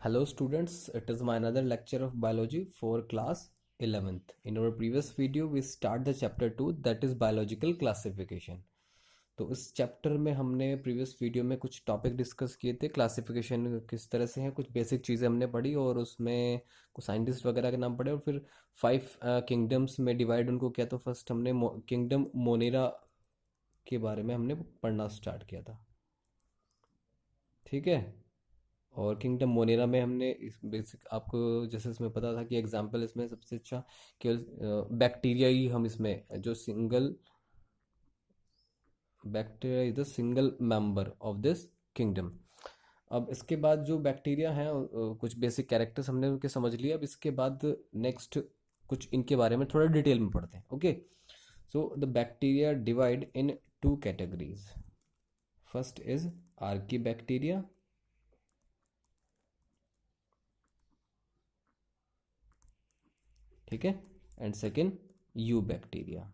Hello students, it is my another lecture of biology for class 11th. In our previous video we start the chapter 2 that is biological classification. तो इस chapter में हमने previous video में कुछ topic discuss किए थे, classification किस तरह से है, कुछ बेसिक चीज़ें हमने पढ़ी और उसमें कुछ साइंटिस्ट वगैरह के नाम पढ़े और फिर 5 किंगडम्स में डिवाइड उनको किया। तो फर्स्ट हमने किंगडम मोनेरा के बारे में हमने पढ़ना स्टार्ट किया था, ठीक है। और किंगडम मोनेरा में हमने इस बेसिक आपको जैसे इसमें पता था कि एग्जाम्पल इसमें सबसे अच्छा केवल बैक्टीरिया ही हम इसमें जो single bacteria is the single member of this kingdom. अब इसके बाद जो बैक्टीरिया हैं कुछ बेसिक कैरेक्टर्स हमने उनके समझ लिए। अब इसके बाद नेक्स्ट कुछ इनके बारे में थोड़ा डिटेल में पढ़ते हैं। Okay, so the bacteria divide in 2 categories. First is archaebacteria, ठीक है, and second eubacteria.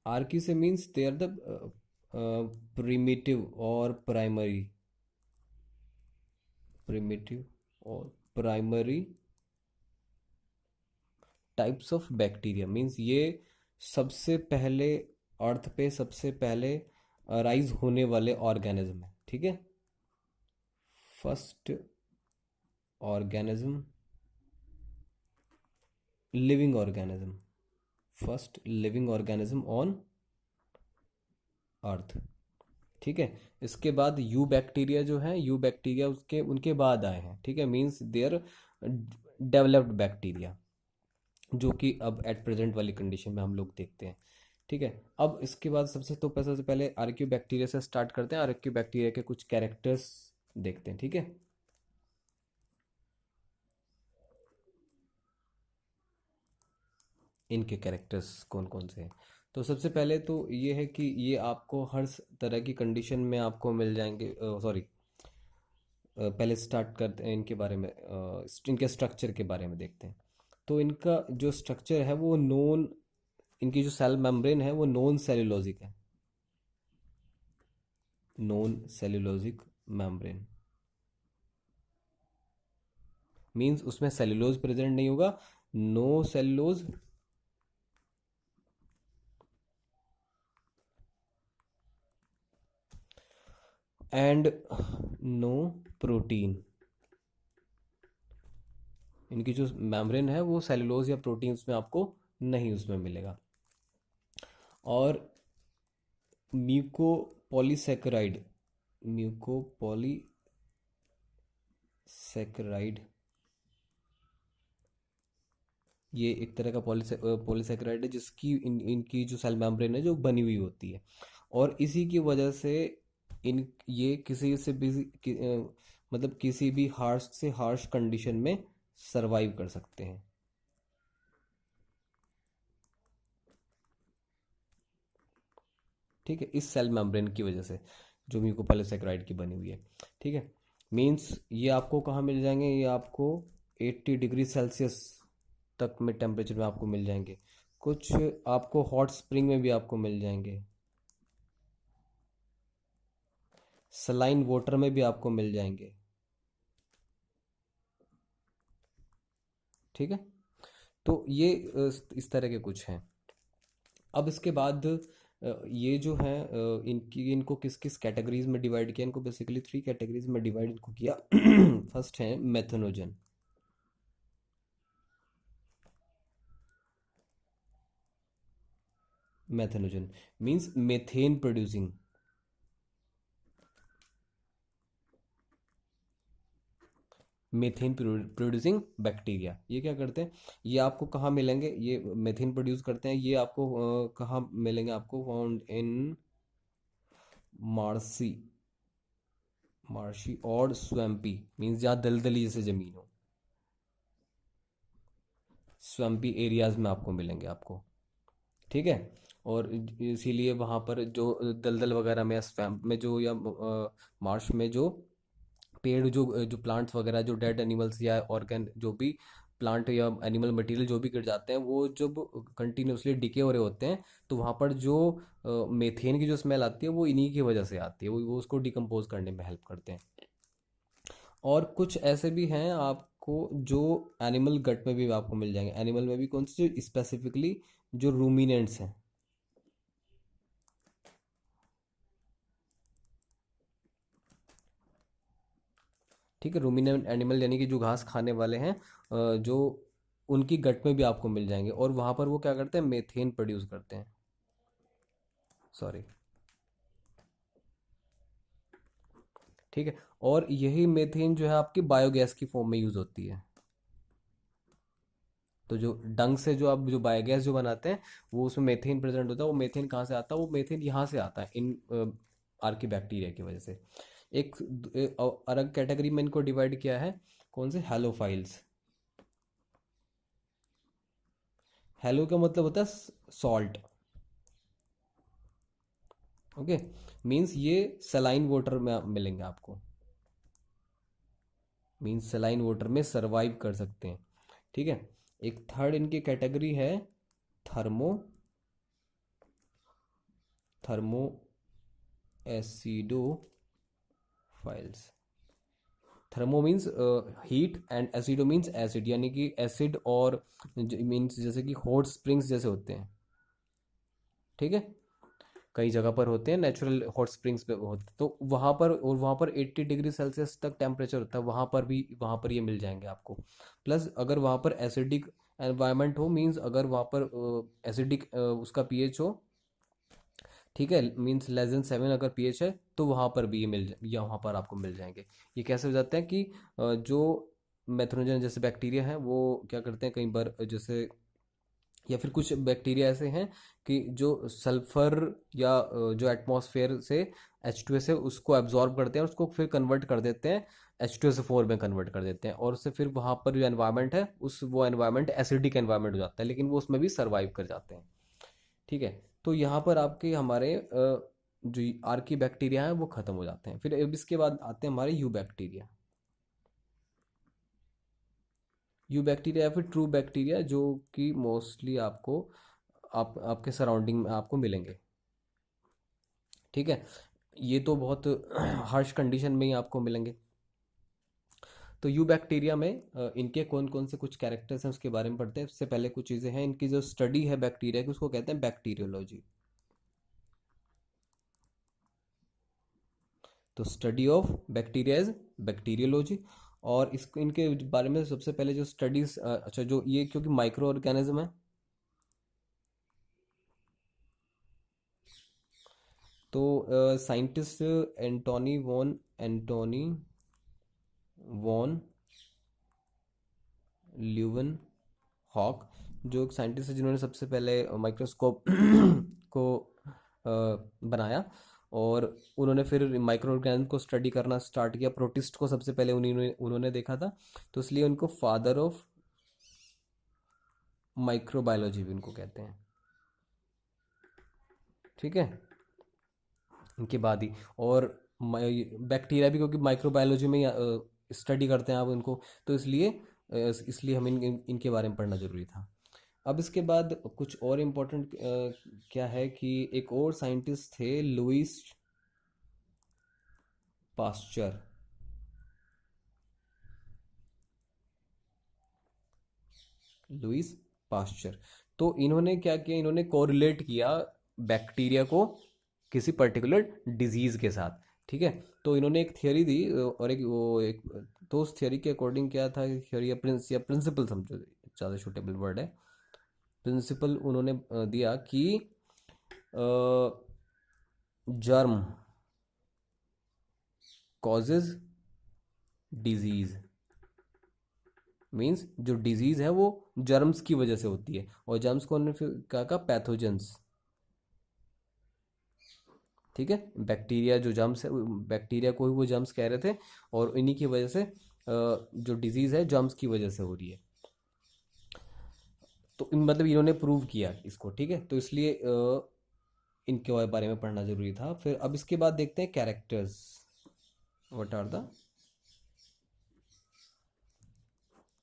Archae से means they are the primitive और primary types of bacteria. Means ये सबसे पहले अर्थ पे सबसे पहले राइज होने वाले ऑर्गेनिज्म है, ठीक है। First organism, living organism, first living organism on earth, ठीक है। इसके बाद यू बैक्टीरिया जो है, यू बैक्टीरिया उसके उनके बाद आए हैं, ठीक है। मीन्स देयर डेवलप्ड बैक्टीरिया जो कि अब एट प्रेजेंट वाली कंडीशन में हम लोग देखते हैं, ठीक है। अब इसके बाद सबसे पहले आर्क्यू बैक्टीरिया से स्टार्ट करते हैं। आर्क्यू बैक्टीरिया के कुछ कैरेक्टर्स देखते हैं, ठीक है। इनके कैरेक्टर्स कौन कौन से हैं? तो सबसे पहले तो ये है कि ये आपको हर तरह की कंडीशन में आपको मिल जाएंगे। सॉरी, पहले स्टार्ट करते हैं इनके बारे में, इनके स्ट्रक्चर के बारे में देखते हैं। तो इनका जो स्ट्रक्चर है वो नॉन, इनकी जो सेल मेम्ब्रेन है वो नॉन सेल्यूलोजिक है, नॉन सेल्यूलोजिक मेम्ब्रेन। मींस उसमें सेल्यूलोज प्रेजेंट नहीं होगा, no cellulose and no protein. इनकी जो मेम्ब्रेन है वो सेल्यूलोज या प्रोटीन उसमें आपको नहीं उसमें मिलेगा। और म्यूकोपॉलीसेकेराइड, म्यूकोपॉलीसेकेराइड ये एक तरह का पॉलीसेकेराइड है जिसकी इनकी जो सेल मेम्ब्रेन है जो बनी हुई होती है। और इसी की वजह से इन ये किसी से भी मतलब किसी भी हार्श से हार्श कंडीशन में सरवाइव कर सकते हैं, ठीक है, इस सेल मेम्ब्रेन की वजह से जो म्यूकोपॉलीसेकेराइड की बनी हुई है, ठीक है। मींस ये आपको कहाँ मिल जाएंगे, ये आपको 80 डिग्री सेल्सियस तक में टेम्परेचर में आपको मिल जाएंगे। कुछ आपको हॉट स्प्रिंग में भी आपको मिल जाएंगे, सलाइन वाटर में भी आपको मिल जाएंगे, ठीक है। तो ये इस तरह के कुछ हैं। अब इसके बाद ये जो है इनकी इनको किस किस कैटेगरीज में डिवाइड किया, इनको बेसिकली 3 कैटेगरीज में डिवाइड इनको किया। फर्स्ट है methanogen. Methanogen means methane producing, methane producing bacteria. ये क्या करते हैं, ये आपको कहाँ मिलेंगे, ये मेथेन प्रोड्यूस करते हैं। ये आपको कहाँ मिलेंगे, आपको फाउंड इन मार्सी, मार्शी और स्वैम्पी, मीन्स जहाँ दलदली जैसे ज़मीन हो, स्वैम्पी एरियाज में आपको मिलेंगे आपको, ठीक है। और इसीलिए वहाँ पर जो दलदल वगैरह में या स्वैम्प में जो या मार्श में जो पेड़ जो जो प्लांट्स वगैरह जो डेड एनिमल्स या ऑर्गन जो भी प्लांट या एनिमल मटेरियल जो भी गिर जाते हैं वो जब कंटिन्यूसली डिके हो रहे होते हैं तो वहाँ पर जो मीथेन की जो स्मेल आती है वो इन्हीं की वजह से आती है, वो उसको डिकम्पोज करने में हेल्प करते हैं। और कुछ ऐसे भी हैं आपको जो एनिमल गट में भी आपको मिल जाएंगे। एनिमल में भी कौन से, जो स्पेसिफिकली जो रूमिनेंट्स हैं, ठीक है, रूमिनेंट एनिमल यानी कि जो घास खाने वाले हैं, जो उनकी गट में भी आपको मिल जाएंगे और वहाँ पर वो क्या करते हैं, मेथेन प्रोड्यूस करते हैं। सॉरी, ठीक है। और यही मेथेन जो है आपकी बायोगैस की फॉर्म में यूज़ होती है। तो जो डंग से जो आप जो बायोगैस जो बनाते हैं वो उसमें मेथेन प्रेजेंट होता है। वो मेथेन कहाँ से आता है, वो मेथेन यहाँ से आता है इन आर्की बैक्टीरिया की वजह से। एक अलग कैटेगरी में इनको डिवाइड किया है, कौन से, हेलोफाइल्स। हेलो का मतलब होता है सॉल्ट, ओके, मीन्स ये सलाइन वाटर में मिलेंगे आपको, मीन्स सलाइन वाटर में सरवाइव कर सकते हैं, ठीक है। एक थर्ड इनकी कैटेगरी है thermo thermoacidophiles. Thermo means heat and acido means acid, यानी कि एसिड और मीन्स जैसे कि हॉट स्प्रिंग्स जैसे होते हैं, ठीक है। कई जगह पर होते हैं नेचुरल हॉट स्प्रिंग्स पे होते, तो वहाँ पर, और वहाँ पर 80 डिग्री सेल्सियस तक टेम्परेचर होता है, वहाँ पर भी, वहाँ पर ये मिल जाएंगे आपको। प्लस अगर वहाँ पर एसिडिक एनवायरनमेंट हो, मीन्स अगर वहाँ पर एसिडिक उसका पीएच हो, ठीक है, मीन्स लेस देन 7 अगर पीएच है, तो वहाँ पर भी ये या वहाँ पर आपको मिल जाएंगे। ये कैसे हो जाते हैं कि जो मेथनोजन जैसे बैक्टीरिया हैं वो क्या करते हैं कई बार, जैसे, या फिर कुछ बैक्टीरिया ऐसे हैं कि जो सल्फर या जो एटमॉस्फेयर से H2S है उसको एब्जॉर्ब करते हैं और उसको फिर कन्वर्ट कर देते हैं, H2SO4 में कन्वर्ट कर देते हैं, और उससे फिर वहाँ पर जो एनवायरनमेंट है उस वो एनवायरनमेंट एसिडिक एनवायरनमेंट हो जाता है, लेकिन वो उसमें भी सर्वाइव कर जाते हैं, ठीक है। तो यहाँ पर आपके हमारे जो आर्की बैक्टीरिया हैं वो ख़त्म हो जाते हैं। फिर अब इसके बाद आते हैं हमारे यू बैक्टीरिया। यू बैक्टीरिया या फिर ट्रू बैक्टीरिया, जो कि मोस्टली आपको आपके सराउंडिंग में आपको मिलेंगे, ठीक है। ये तो बहुत हार्श कंडीशन में ही आपको मिलेंगे। तो यू बैक्टीरिया में इनके कौन कौन से कुछ कैरेक्टर्स हैं उसके बारे में पढ़ते हैं। उससे पहले कुछ चीज़ें हैं, इनकी जो स्टडी है बैक्टीरिया की उसको कहते हैं बैक्टीरियोलॉजी। तो study of bacteria is bacteriology. और इस इनके बारे में सबसे पहले जो स्टडीज, अच्छा, जो ये क्योंकि माइक्रो ऑर्गेनिज्म है, तो साइंटिस्ट एंटोनी वॉन ल्यूवन हॉक, जो एक साइंटिस्ट है जिन्होंने सबसे पहले माइक्रोस्कोप को बनाया, और उन्होंने फिर माइक्रो ऑर्गेनिज्म को स्टडी करना स्टार्ट किया। प्रोटिस्ट को सबसे पहले उन्होंने उन्होंने देखा था, तो इसलिए उनको फादर ऑफ माइक्रोबायोलॉजी भी उनको कहते हैं, ठीक है। इनके बाद ही, और बैक्टीरिया भी क्योंकि माइक्रोबायोलॉजी में स्टडी करते हैं आप उनको, तो इसलिए हमें इनके बारे में पढ़ना ज़रूरी था। अब इसके बाद कुछ और इम्पोर्टेंट क्या है कि एक और साइंटिस्ट थे, लुइस पास्चर। लुइस पास्चर, तो इन्होंने क्या किया, इन्होंने कोरिलेट किया बैक्टीरिया को किसी पर्टिकुलर डिजीज के साथ, ठीक है। तो इन्होंने एक थियोरी दी, और एक तो उस थियोरी के अकॉर्डिंग क्या था, थियोरी या प्रिंसिपल समझो, ज़्यादा सूटेबल वर्ड है, प्रिंसिपल उन्होंने दिया कि जर्म कॉजेज डिजीज, मीन्स जो डिजीज है वो जर्म्स की वजह से होती है, और जर्म्स को उन्होंने फिर क्या कहा, पैथोजेंस, ठीक है। बैक्टीरिया जो जर्म्स है, बैक्टीरिया को ही वो जर्म्स कह रहे थे, और इन्हीं की वजह से जो डिजीज है जर्म्स की वजह से हो रही है। तो मतलब इन्होंने प्रूव किया इसको, ठीक है, तो इसलिए इनके बारे में पढ़ना जरूरी था। फिर अब इसके बाद देखते हैं characters, what are the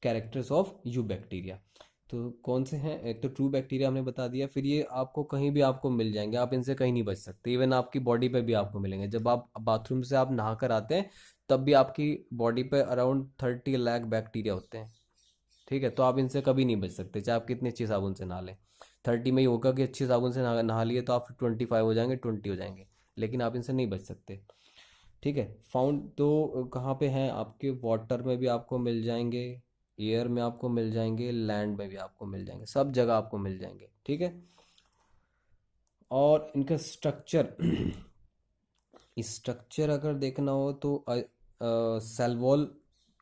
characters of you bacteria. तो कौन से हैं? एक तो ट्रू बैक्टीरिया हमने बता दिया, फिर ये आपको कहीं भी आपको मिल जाएंगे, आप इनसे कहीं नहीं बच सकते, इवन आपकी बॉडी पे भी आपको मिलेंगे। जब आप बाथरूम से आप नहा कर आते हैं तब भी आपकी बॉडी पे अराउंड 30 लाख बैक्टीरिया होते हैं। ठीक है, तो आप इनसे कभी नहीं बच सकते, चाहे आप कितनी अच्छी साबुन से नहा लें। 30 में ही होगा कि अच्छी साबुन से नहा लिए तो आप 25 हो जाएंगे, 20 हो जाएंगे, लेकिन आप इनसे नहीं बच सकते। ठीक है, फाउंड तो कहाँ पे हैं? आपके वाटर में भी आपको मिल जाएंगे, एयर में आपको मिल जाएंगे, लैंड में भी आपको मिल जाएंगे, सब जगह आपको मिल जाएंगे। ठीक है, और इनका स्ट्रक्चर स्ट्रक्चर अगर देखना हो तो सेल वॉल,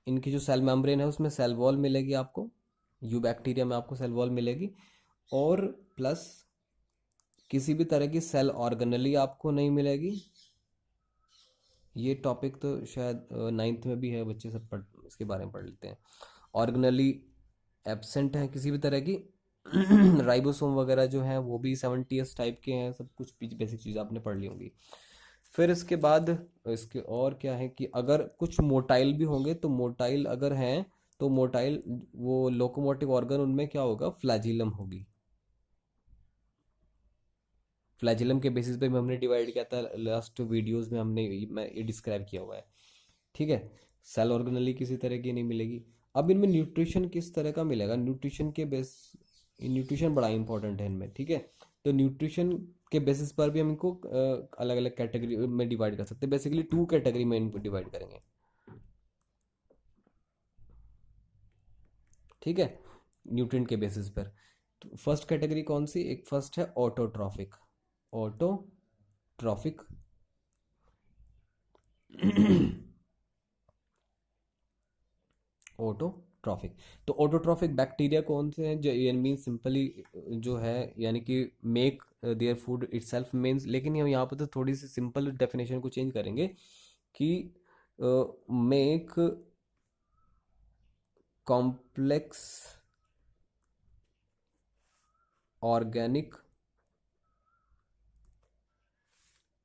इनकी जो सेल मेम्ब्रेन है उसमें सेल वॉल मिलेगी आपको, यू बैक्टीरिया में आपको सेल वॉल मिलेगी, और प्लस किसी भी तरह की सेल ऑर्गेनली आपको नहीं मिलेगी। ये टॉपिक तो शायद 9th में भी है, बच्चे सब पढ़ इसके बारे में पढ़ लेते हैं। ऑर्गेनली एब्सेंट है किसी भी तरह की राइबोसोम वगैरह जो है वो भी 70s टाइप के हैं, सब कुछ बेसिक चीज़ आपने पढ़ ली होंगी। फिर इसके बाद इसके और क्या है कि अगर कुछ मोटाइल भी होंगे, तो मोटाइल अगर हैं तो मोटाइल वो लोकोमोटिव ऑर्गन उनमें क्या होगा? फ्लैजिलम होगी। फ्लैजिलम के बेसिस पे भी हमने डिवाइड किया था लास्ट वीडियोस में, हमने मैं ये डिस्क्राइब किया हुआ है। ठीक है, सेल ऑर्गेनली किसी तरह की नहीं मिलेगी। अब इनमें न्यूट्रिशन किस तरह का मिलेगा? न्यूट्रिशन के बेस, न्यूट्रिशन बड़ा इंपॉर्टेंट है इनमें। ठीक है, तो न्यूट्रिशन के बेसिस पर भी हम इनको अलग अलग कैटेगरी में डिवाइड कर सकते हैं। बेसिकली 2 कैटेगरी में इनको डिवाइड करेंगे। ठीक है, न्यूट्रिएंट के बेसिस पर। तो फर्स्ट कैटेगरी कौन सी? एक फर्स्ट है ऑटोट्रॉफिक। Autotrophic autotrophic. तो ऑटोट्रॉफिक बैक्टीरिया कौन से हैं? जो मीन सिंपली जो है यानी कि make their food itself means, लेकिन हम यहाँ पर तो थोड़ी सी सिंपल डेफिनेशन को चेंज करेंगे कि make complex organic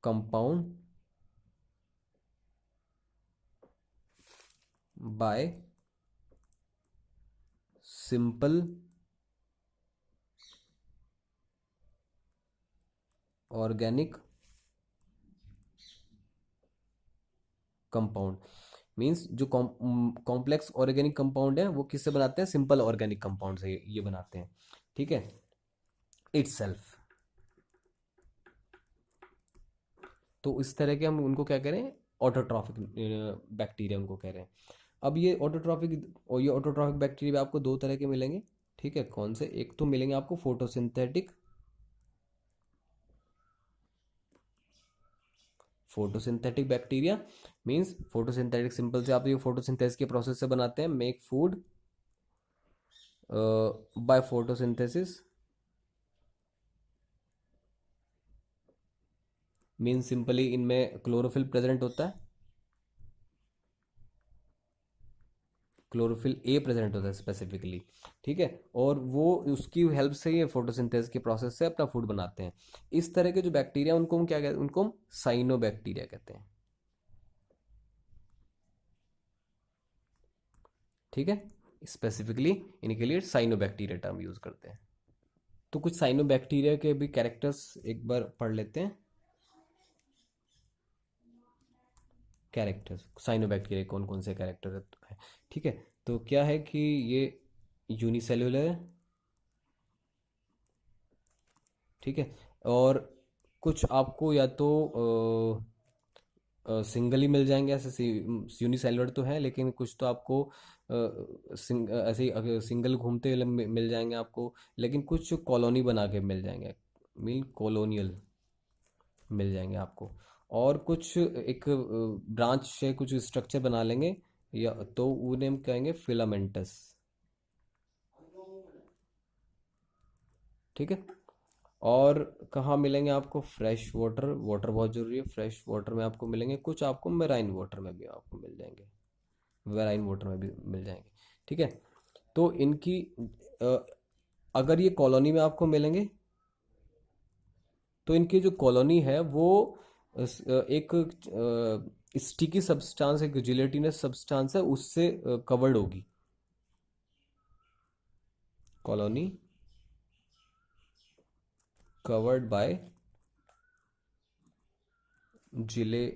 compound bye simple organic compound. Means जो कॉम्प्लेक्स ऑर्गेनिक कंपाउंड है वो किससे बनाते हैं? सिंपल ऑर्गेनिक कंपाउंड से ये बनाते हैं। ठीक है, इटसेल्फ। तो इस तरह के हम उनको क्या करें? ऑटोट्रॉफिक बैक्टीरिया उनको कह रहे हैं। अब ये ऑटोट्रॉफिक बैक्टीरिया आपको 2 तरह के मिलेंगे। ठीक है, कौन से? एक तो मिलेंगे आपको photosynthetic bacteria. Means photosynthetic simple से आप ये फोटोसिंथेसिस के प्रोसेस से बनाते हैं, make food by photosynthesis. Mean simply इनमें क्लोरोफिल प्रेजेंट होता है, क्लोरोफिल ए प्रेजेंट होता है स्पेसिफिकली। ठीक है, और वो उसकी हेल्प से ये फोटोसिंथेसिस के प्रोसेस से अपना फूड बनाते हैं। इस तरह के जो बैक्टीरिया उनको हम क्या कहते हैं? उनको हम साइनो बैक्टीरिया कहते हैं। ठीक है, स्पेसिफिकली इनके लिए साइनो बैक्टीरिया टर्म यूज करते हैं। तो कुछ साइनो बैक्टीरिया के भी कैरेक्टर्स एक बार पढ़ लेते हैं। कैरेक्टर्स साइनो बैक्टीरिया कौन कौन से कैरेक्टर है? ठीक है, तो क्या है कि ये यूनिसेल्युलर है। ठीक है, और कुछ आपको या तो सिंगल ही मिल जाएंगे, ऐसे यूनिसेलुलर तो है, लेकिन कुछ तो आपको ऐसे ही सिंगल घूमते हुए मिल जाएंगे आपको, लेकिन कुछ कॉलोनी बना के मिल जाएंगे, मीन कॉलोनियल मिल जाएंगे आपको। और कुछ एक ब्रांच से कुछ स्ट्रक्चर बना लेंगे, या तो उन्हें हम कहेंगे फिलामेंटस। ठीक है, और कहाँ मिलेंगे आपको? फ्रेश वाटर, वाटर बहुत जरूरी है, फ्रेश वाटर में आपको मिलेंगे, कुछ आपको मेराइन वाटर में भी आपको मिल जाएंगे, वेराइन वाटर में भी मिल जाएंगे। ठीक है, तो इनकी अ, अगर ये कॉलोनी में आपको मिलेंगे तो इनकी जो कॉलोनी है वो एक स्टिकी सब्सटेंस, एक जिलेटिनस सब्सटेंस है उससे कवर्ड होगी। Colony covered by gelatinous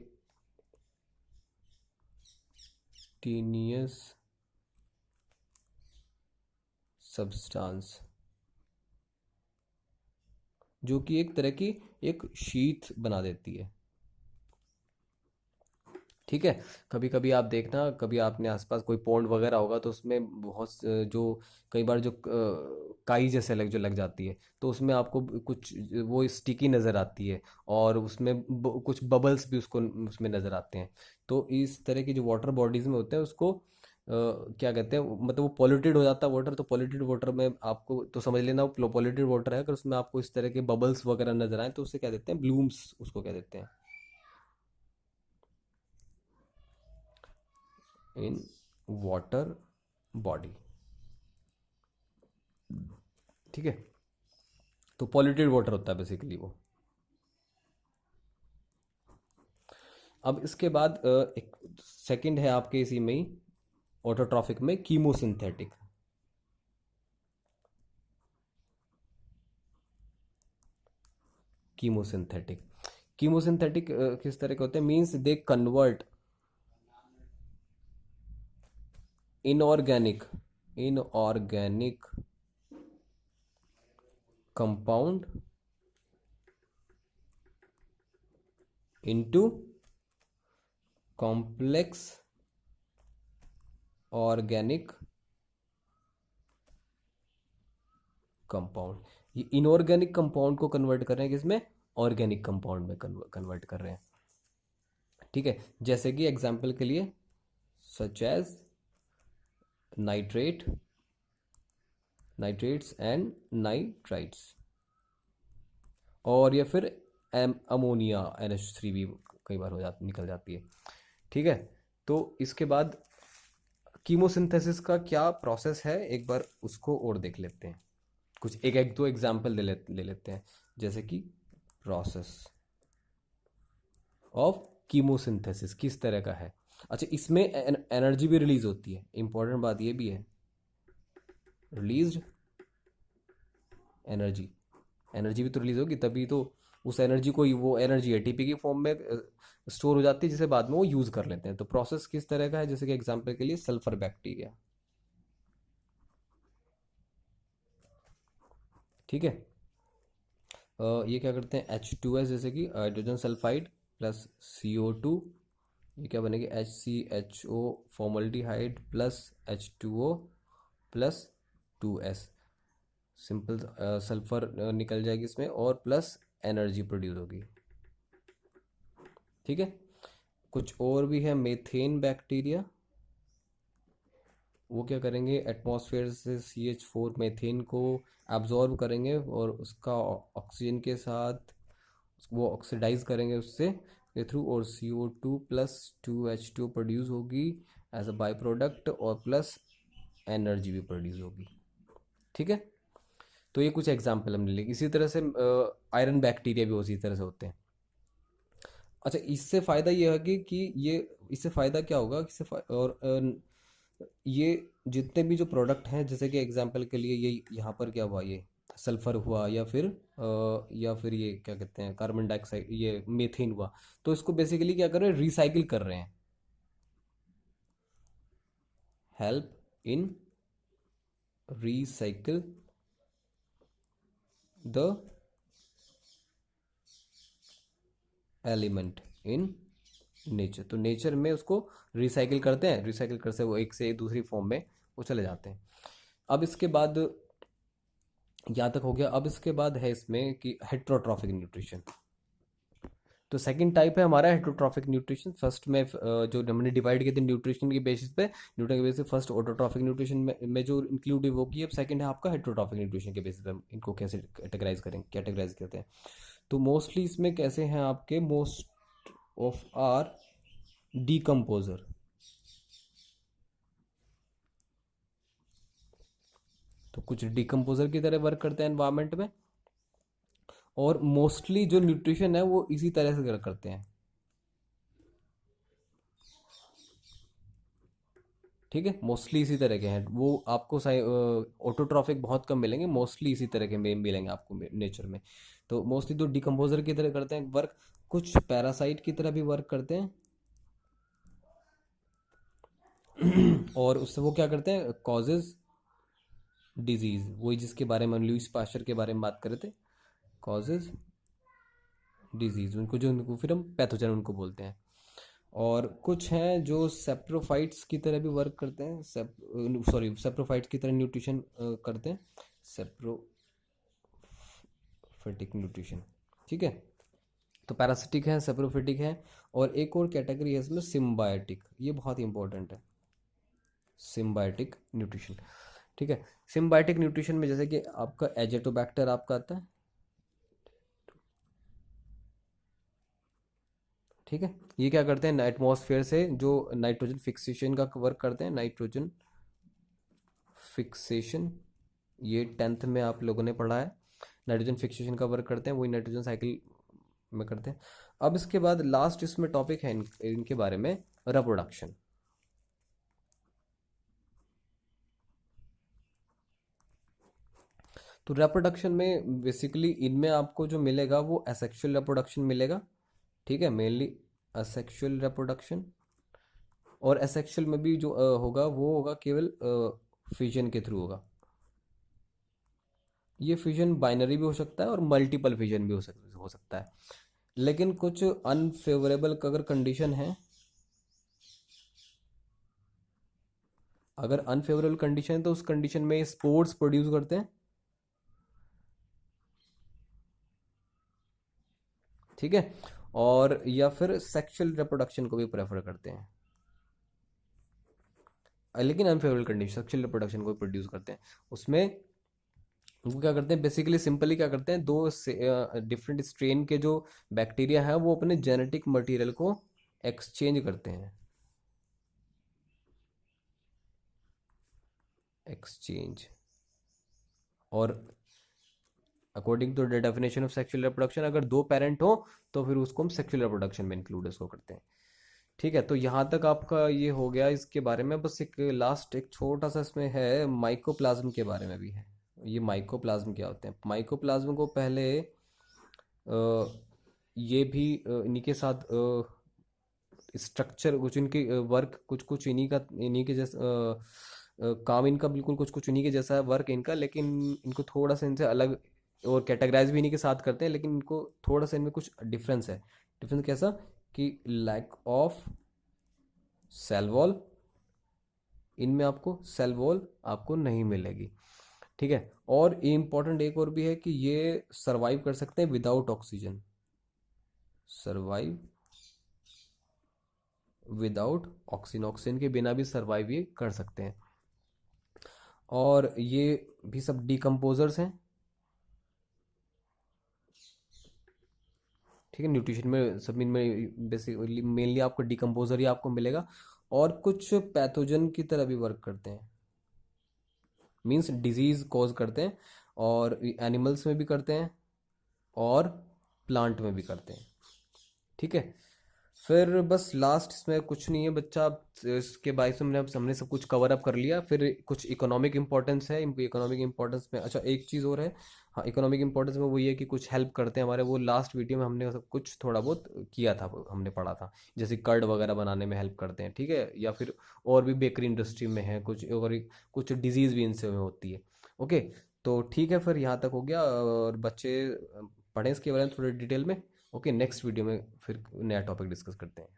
substance, जो कि एक तरह की एक शीट बना देती है। ठीक है। कभी कभी आप देखना, कभी आपने आसपास कोई पॉन्ड वगैरह होगा तो उसमें बहुत जो कई बार जो काई जैसे जो लग जाती है, तो उसमें आपको कुछ वो स्टिकी नज़र आती है, और उसमें कुछ बबल्स भी उसको उसमें नज़र आते हैं। तो इस तरह की जो वाटर बॉडीज़ में होते हैं उसको क्या कहते हैं, मतलब वो पॉल्यूटेड हो जाता है वाटर। तो पॉल्यूटेड वाटर में आपको तो समझ लेना वो पॉल्यूटेड वाटर है, अगर उसमें आपको इस तरह के बबल्स वगैरह नज़र आए तो उसे क्या देते हैं, ब्लूम्स उसको क्या देते हैं इन वाटर बॉडी। ठीक है। तो पॉल्यूटेड वाटर होता है बेसिकली वो। अब इसके बाद एक सेकंड है आपके इसी में ही ऑटोट्रॉफिक में, कीमोसिंथेटिक। कीमोसिंथेटिक कीमोसिंथेटिक किस तरह के होते हैं, means they convert inorganic inorganic compound into complex organic compound. ये इनऑर्गेनिक कंपाउंड को कन्वर्ट कर रहे हैं किसमें, ऑर्गेनिक कंपाउंड में कन्वर्ट कर रहे हैं। ठीक है। जैसे कि एग्जाम्पल के लिए such as nitrate nitrates and nitrites, और या फिर अमोनिया NH3 भी कई बार निकल जाती है। ठीक है। तो इसके बाद कीमोसिंथेसिस का क्या प्रोसेस है, एक बार उसको और देख लेते हैं। कुछ एक एक दो एग्जाम्पल ले लेते हैं, जैसे कि प्रोसेस ऑफ कीमोसिंथेसिस किस तरह का है। अच्छा, इसमें एनर्जी भी रिलीज होती है, इंपॉर्टेंट बात ये भी है, रिलीज्ड एनर्जी। एनर्जी भी तो रिलीज होगी, तभी तो उस एनर्जी को, वो एनर्जी एटीपी की फॉर्म में स्टोर हो जाती है, जिसे बाद में वो यूज कर लेते हैं। तो प्रोसेस किस तरह का है, जैसे कि एग्जांपल के लिए सल्फर बैक्टीरिया। ठीक है। ये क्या करते हैं, H2S, जैसे कि हाइड्रोजन सल्फाइड प्लस CO2, ये क्या बनेगी, HCHO formaldehyde plus H2O plus 2S। Simple sulphur निकल जाएगी इसमें, और प्लस एनर्जी प्रोड्यूस होगी। ठीक है। कुछ और भी है, मेथेन बैक्टीरिया। वो क्या करेंगे, एटमॉस्फेयर से CH4 मेथेन को एब्जॉर्ब करेंगे, और उसका ऑक्सीजन के साथ वो ऑक्सीडाइज करेंगे उससे के थ्रू, और CO2 प्लस 2H2 प्रोड्यूस होगी एज अ बाई प्रोडक्ट, और प्लस एनर्जी भी प्रोड्यूस होगी। ठीक है। तो ये कुछ एग्जाम्पल हमने लिए। इसी तरह से आयरन बैक्टीरिया भी उसी तरह से होते हैं। अच्छा, इससे फ़ायदा ये है कि ये इससे फ़ायदा क्या होगा, और ये जितने भी जो प्रोडक्ट हैं, जैसे कि एग्जांपल के लिए ये यहाँ पर क्या हुआ, ये सल्फर हुआ, या फिर ये क्या कहते हैं, कार्बन डाइऑक्साइड, ये मीथेन हुआ। तो इसको बेसिकली क्या कर रहे हैं, रिसाइकिल कर रहे हैं, help in recycle the element in nature. तो नेचर में उसको रिसाइकिल करते हैं, रिसाइकिल कर से वो एक से दूसरी फॉर्म में वो चले जाते हैं। अब इसके बाद यहाँ तक हो गया। अब इसके बाद है इसमें कि हेट्रोट्रॉफिक न्यूट्रिशन। तो सेकंड टाइप है हमारा हेट्रोट्रॉफिक न्यूट्रिशन। फर्स्ट में जो हमने डिवाइड किए थे न्यूट्रिशन के बेसिस पे, न्यूट्रिशन के बेसिस पे फर्स्ट ऑटोट्रॉफिक न्यूट्रिशन में जो इंक्लूड वो की। अब सेकंड है आपका हेट्रोट्रॉफिक न्यूट्रिशन के बेसिस पे इनको कैसे कैटेगराइज करते हैं। तो मोस्टली इसमें कैसे हैं आपके, मोस्ट ऑफ आर डीकम्पोजर। तो कुछ डीकम्पोजर की तरह वर्क करते हैं एनवायरनमेंट में, और मोस्टली जो न्यूट्रिशन है वो इसी तरह से करते हैं। ठीक है, मोस्टली इसी तरह के हैं वो। आपको ऑटोट्रॉफिक बहुत कम मिलेंगे, मोस्टली इसी तरह के मिलेंगे आपको नेचर में। तो मोस्टली तो डिकम्पोजर की तरह करते हैं वर्क, कुछ पैरासाइट की तरह भी वर्क करते हैं। और उससे वो क्या करते हैं, कॉजेज डिजीज, वही जिसके बारे में लुईस पास्चर के बारे में बात कर रहे थे, कॉजेज डिजीज, उनको जो उनको फिर हम पैथोजन उनको बोलते हैं। और कुछ हैं जो सेप्रोफाइट्स की तरह भी वर्क करते हैं, सेप्रोफाइट्स की तरह न्यूट्रिशन करते हैं, सेप्रोफिटिक न्यूट्रिशन। ठीक है, तो पैरासिटिक है, सेप्रोफिटिक है, और एक और कैटेगरी है इसमें सिम्बायोटिक, ये बहुत ही इंपॉर्टेंट है, सिम्बायोटिक न्यूट्रिशन। ठीक है, सिम्बायोटिक न्यूट्रिशन में जैसे कि आपका एजेटोबैक्टर आपका आता है। ठीक है, ये क्या करते हैं, एटमॉस्फेयर से जो नाइट्रोजन फिक्सेशन का वर्क करते हैं, नाइट्रोजन फिक्सेशन, ये 10th में आप लोगों ने पढ़ा है, नाइट्रोजन फिक्सेशन का वर्क करते हैं, वही नाइट्रोजन साइकिल में करते हैं। अब इसके बाद लास्ट इसमें टॉपिक है इनके बारे में, रिप्रोडक्शन। तो रिप्रोडक्शन में बेसिकली इनमें आपको जो मिलेगा वो एसेक्सुअल रिप्रोडक्शन मिलेगा। ठीक है, मेनली असेक्सुअल रिप्रोडक्शन, और एसेक्सुअल में भी जो होगा वो होगा केवल फिजन के थ्रू होगा। ये फिजन बाइनरी भी हो सकता है और मल्टीपल फिजन भी हो सकता है, लेकिन कुछ अनफेवरेबल अगर कंडीशन है, अगर अनफेवरेबल कंडीशन है तो उस कंडीशन में स्पोर्स प्रोड्यूस करते हैं। ठीक है, और या फिर सेक्सुअल रिप्रोडक्शन को भी प्रेफर करते हैं, लेकिन अनफेवरेबल कंडीशन सेक्सुअल रिप्रोडक्शन को प्रोड्यूस करते हैं। उसमें वो क्या करते हैं, बेसिकली सिंपली क्या करते हैं, दो डिफरेंट स्ट्रेन के जो बैक्टीरिया है वो अपने जेनेटिक मटेरियल को एक्सचेंज करते हैं, एक्सचेंज। और according to the definition of sexual reproduction, अगर दो पेरेंट हो तो फिर उसको हम सेक्सुअल रिप्रोडक्शन में इंक्लूड इसको करते हैं। ठीक है, तो यहाँ तक आपका ये हो गया इसके बारे में। बस एक लास्ट एक छोटा सा इसमें है, माइकोप्लाज्म के बारे में भी है। ये माइकोप्लाज्म क्या होते हैं, माइकोप्लाज्म को पहले ये भी इन्हीं के साथ स्ट्रक्चर कुछ इनकी वर्क कुछ कुछ इन्हीं के जैसा काम इनका बिल्कुल कुछ कुछ इन्हीं के जैसा है वर्क इनका, लेकिन इनको थोड़ा सा इनसे अलग, और कैटेगराइज भी इन्हीं के साथ करते हैं, लेकिन इनको थोड़ा सा इनमें कुछ डिफरेंस है। डिफरेंस कैसा, कि लैक ऑफ सेल वॉल, इनमें आपको सेल वॉल आपको नहीं मिलेगी। ठीक है, और इम्पॉर्टेंट एक और भी है कि ये सरवाइव कर सकते हैं without oxygen, survive without oxygen, oxygen के बिना भी सरवाइव ये कर सकते हैं। और ये भी सब डिकम्पोजर्स हैं। ठीक है, न्यूट्रिशन में सब इनमें बेसिकली मेनली आपको डिकम्पोजर ही आपको मिलेगा, और कुछ पैथोजन की तरह भी वर्क करते हैं, मींस डिजीज कॉज करते हैं, और एनिमल्स में भी करते हैं और प्लांट में भी करते हैं। ठीक है, फिर बस लास्ट इसमें कुछ नहीं है बच्चा, इसके बाईस में हमने सब कुछ कवर अप कर लिया। फिर कुछ इकोनॉमिक इंपॉर्टेंस है, इकोनॉमिक इंपॉर्टेंस में अच्छा एक चीज़ और है। हाँ, इकोनॉमिक इंपॉर्टेंस में वो ये कि कुछ हेल्प करते हैं हमारे, वो लास्ट वीडियो में हमने सब कुछ थोड़ा बहुत किया था, हमने पढ़ा था, जैसे कर्ड वगैरह बनाने में हेल्प करते हैं। ठीक है, या फिर और भी बेकरी इंडस्ट्री में है कुछ, और कुछ डिजीज़ भी इनसे होती है। ओके, तो ठीक है, फिर यहाँ तक हो गया, और बच्चे पढ़ें इसके बारे में थोड़ी डिटेल में। ओके, नेक्स्ट वीडियो में फिर नया टॉपिक डिस्कस करते हैं।